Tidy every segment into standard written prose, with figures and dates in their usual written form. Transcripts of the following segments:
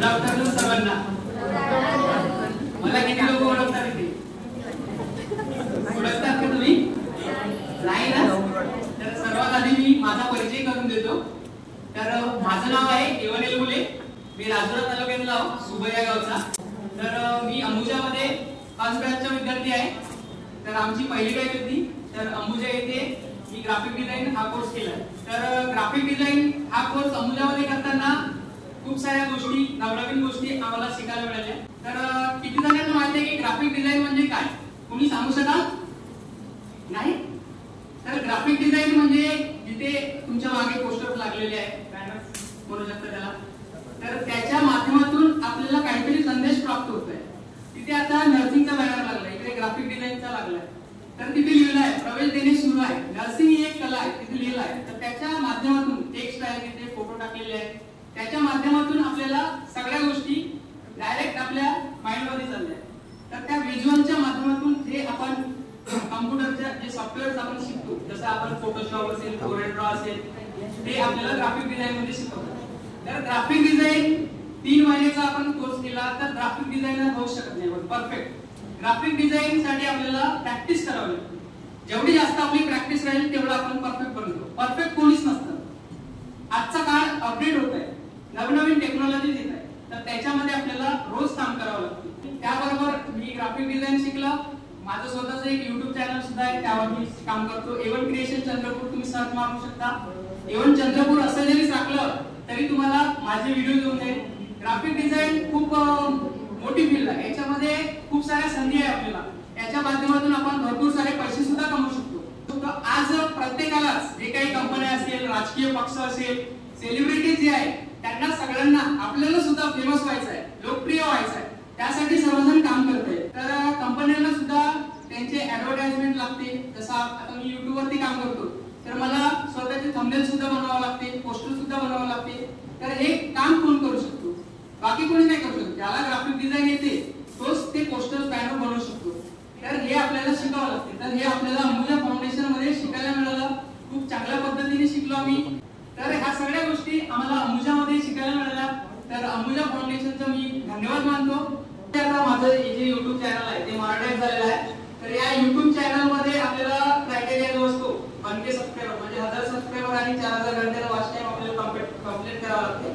सर्वांना मला किती लोक ओळखतात इथे? ओळखतात का तुम्ही? नाही ना? तर सर्वात आधी मी माझा परिचय करून देतो. तर माझं नाव आहे केवल एलमुले. मी राजुरा तालुक्यातला सुबया गावचा. तर मी अंबुजामध्ये 5 बॅचचा विद्यार्थी आहे. तर आमची पहिली बॅच होती. तर अंबुजा येथे मी ग्राफिक डिझाइन हा कोर्स केला. तर ग्राफिक डिझाइन हा कोर्स अंबुजामध्ये करताना खूप साऱ्या गोष्टी नवनवीन गोष्टी आम्हाला शिकायला मिळाल्या. तर किती जणांना माहिती आहे की ग्राफिक डिझाइन म्हणजे काय? कोणी सांगू शकाल? नाही? तर ग्राफिक डिझाइन म्हणजे जिथे तुमच्या मागे पोस्टर लागलेले आहेत, बॅनर्स म्हणू शकता त्याला. तर त्याच्या माध्यमातून आपल्याला काहीतरी संदेश प्राप्त होतोय. तिथे आता नर्सिंगचा बॅनर लागलाय, इकडे ग्राफिक डिझाइनचा लागलाय. तर तिथे लिहिलं आहे प्रवेश देणे सुरू आहे. नर्सिंग ही एक कला आहे, तिथे लिहिलं आहे. तर त्याच्या माध्यमातून टेक्स्ट आहे, तिथे फोटो टाकलेले आहेत. त्याच्या माध्यमातून आपल्याला सगळ्या गोष्टी डायरेक्ट आपल्या माइंड मध्ये चालल्या. तर त्या व्हिज्युअलच्या माध्यमातून जे आपण कॉम्प्युटरच्या जे सॉफ्टवेअर्स आपण शिकतो, जसं आपण फोटोशॉप असेल, कोरेड्रॉ असेल, ते आपल्याला ग्राफिक डिझाइन मध्ये शिकवतात. तर ग्राफिक डिझाइन 3 महिन्याचा आपण कोर्स केला तर ग्राफिक डिझायनर होऊ शकत नाही. परफेक्ट ग्राफिक डिझाइन साठी आपल्याला प्रॅक्टिस करावी लागते. जेवढी जास्त आपली प्रॅक्टिस राहील तेवढं आपण परफेक्ट बनतो. परफेक्ट कोणीच नसतं. आजचा काळ अपडेट होत आहे, नवनवीन टेक्नॉलॉजीज येत आहे. तर त्याच्यामध्ये आपल्याला रोज काम करावं लागतं. त्याबरोबर मी ग्राफिक डिझाइन शिकलो. माझं स्वतःचं एक YouTube चॅनल सुद्धा आहे, त्यावर मी काम करतो. एवन क्रिएशन चंद्रपूर तुम्ही सर्च मारू शकता. एवन चंद्रपूर असं जरी टाकलं तरी तुम्हाला माझे व्हिडिओ येऊन जाईल. ग्राफिक डिझाइन खूप मोठी फील्ड आहे. याच्यामध्ये खूप साऱ्या संधी आहे आपल्याला. याच्या माध्यमातून आपण भरपूर सारे पैसे सुद्धा कमवू शकतो. आज प्रत्येकालाच जे काही कंपन्या असेल, राजकीय पक्ष असेल, सेलिब्रिटी जे आहे, त्यांना सगळ्यांना आपल्याला सुद्धा फेमस व्हायचं आहे, लोकप्रिय व्हायचं आहे. त्यासाठी सर्वजण काम करत आहेत. तर कंपन्यांना सुद्धा त्यांचे ऍडव्हर्टाइजमेंट लागते. जसं आता मी YouTube वरती काम करतो, तर मला स्वतःचे थंबनेल सुद्धा बनवावं लागते, पोस्टर सुद्धा बनवावं लागते. तर हे काम कोण करू शकतो? बाकी कोणी नाही करू शकतो. ज्याला ग्राफिक डिझाइन येते तोच ते पोस्टर्स बॅनर बनवू शकतो. तर हे आपल्याला शिकावं लागते. तर हे आपल्याला अंबुजा फाउंडेशन मध्ये शिकायला मिळालं. खूप चांगल्या पद्धतीने शिकलो आम्ही. तर ह्या सगळ्या गोष्टी आम्हाला अंबुजामध्ये शिकायला मिळाल्या. तर अंबुजा फाउंडेशनचं मी धन्यवाद मानतो. आता माझं जे YouTube चॅनल आहे ते मॉनिटाइज झालेलं आहे. तर या YouTube चॅनल मध्ये आपल्याला क्रायटेरिया जो असतो 1K सबस्क्रायबर म्हणजे 1000 सबस्क्रायबर आणि 4000 घंट्याला वॉच टाइम आपल्याला कंप्लीट करावा लागते.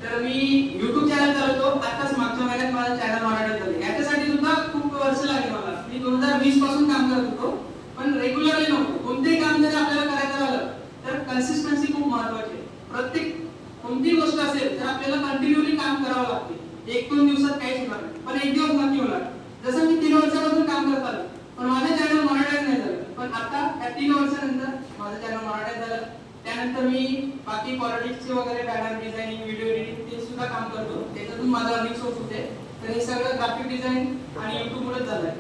तर मी YouTube चॅनल चालवतो. आताच मागच्या महिन्यात माझं चॅनल मॉनिटाइज झाले. याच्यासाठी सुद्धा खूप वर्ष लागली मला. मी 2020 पासून काम करत होतो, पण रेग्युलरली नव्हतो. कोणतेही काम जर आपल्याला करायचं झालं तर कन्सिस्टन्सी खूप महत्त्वाची आहे. प्रत्येक कोणतीही गोष्ट असेल तर आपल्याला कंटिन्यूली काम करावं लागते. 1-2 दिवसात काहीच होणार नाही, पण एक दिवस नक्की होणार. जसं मी 3 वर्षापासून काम करत आलो, पण माझं चॅनल मॉनिटाइज नाही झालं. पण आता या 3 वर्षानंतर माझं चॅनल मॉनिटाइज झालं. त्यानंतर मी बाकी पॉलिटिक्सचे वगैरे बॅनर डिझायनिंग, व्हिडिओ एडिटिंग ते सुद्धा काम करतो. त्याच्यातून माझा अर्निंग सोर्स होते. तर हे सगळं ग्राफिक डिझाइन आणि YouTube मुळे झालंय.